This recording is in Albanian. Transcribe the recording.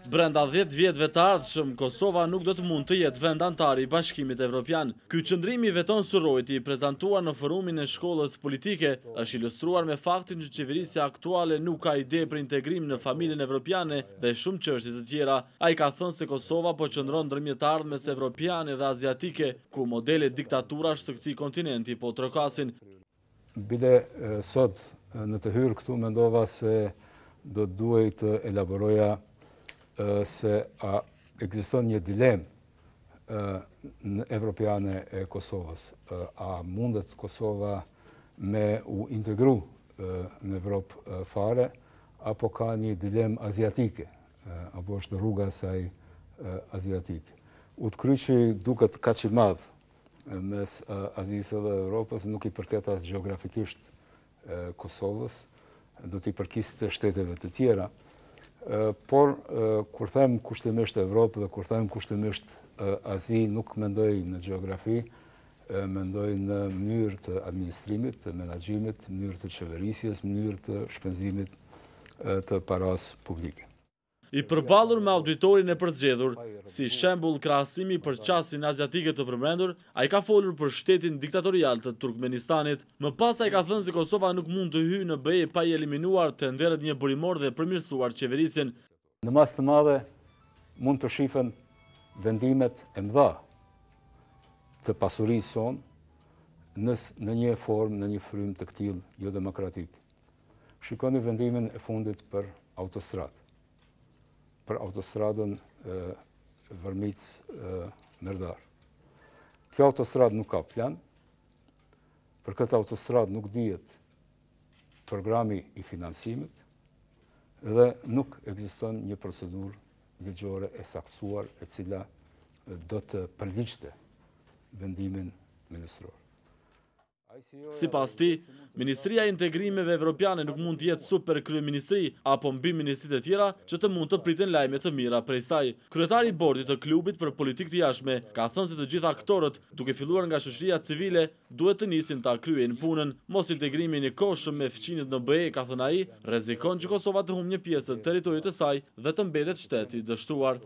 Brenda 10 vjetëve të ardhshëm, Kosova nuk do të mund të jetë vend antar i Bashkimit Evropian. Ky qëndrimi i Veton Surrojti i prezantuar në forumin e shkollës politike është ilustruar me faktin që qeverisja aktuale nuk ka ide për integrim në familjen evropiane dhe shumë çështje të tjera. Ai ka thënë se Kosova po qëndron ndërmjet ardhmes evropiane dhe aziatike, ku modelet diktaturash të këtij kontinenti po trokasin. Bile sot në të hyrë këtu mendova se do të duhej të elaboroja se a ekziston një dilemë në evropiane e Kosovës. A mundet Kosova me u integru në Evropë fare, apo ka një dilemë aziatike, apo është rruga saj aziatike. Utkryqi duket kaq i madh mes Azisë dhe Evropës, nuk i përket as gjeografikisht Kosovës, do t'i përkiste shteteve të tjera. Por, kur them kushtimisht Evropë dhe kur them kushtimisht Azi, nuk mendoj në gjeografi, mendoj në mënyrë të administrimit, të menaxhimit, mënyrë të qeverisjes, mënyrë të shpenzimit të paras publike. I përballur me auditorin e përzgjedhur, si shembull krahasimi për qasjen aziatike të përmendur, ai ka folur për shtetin diktatorial të Turkmenistanit. Më pas ai ka thënë se Kosova nuk mund të hyjë në BE pa i eliminuar tenderët një burimor dhe përmirësuar qeverisjen. Në mas të madhe mund të shifen vendimet e mëdha të pasurisë sonë në një formë, në një frym të këtill jo demokratik. Shikoni vendimin e fundit për autostradë. Për autostradën Vërmic-Merdar. Kjo autostradë nuk ka plan, për këtë autostradë nuk dihet programi i finansimit dhe nuk ekziston një procedurë ligjore e saktësuar e cila do të përligjte vendimin ministror. Sipas tij, Ministria e Integrimeve Evropiane nuk mund të jetë super kryeministri apo mbi ministritë e tjera që të mund të priten lajme të mira prej saj. Kryetari i bordit të klubit për politikë të jashtme ka thënë se të gjitha aktorët, duke filluar nga shoqëria civile, duhet të nisin ta kryejnë punën. Mos integrimi i kohshëm me fqinjet në BE, ka thënë ai, rrezikon që Kosova të humbë një pjesë të territorit të saj dhe të mbetet shtet i dështuar.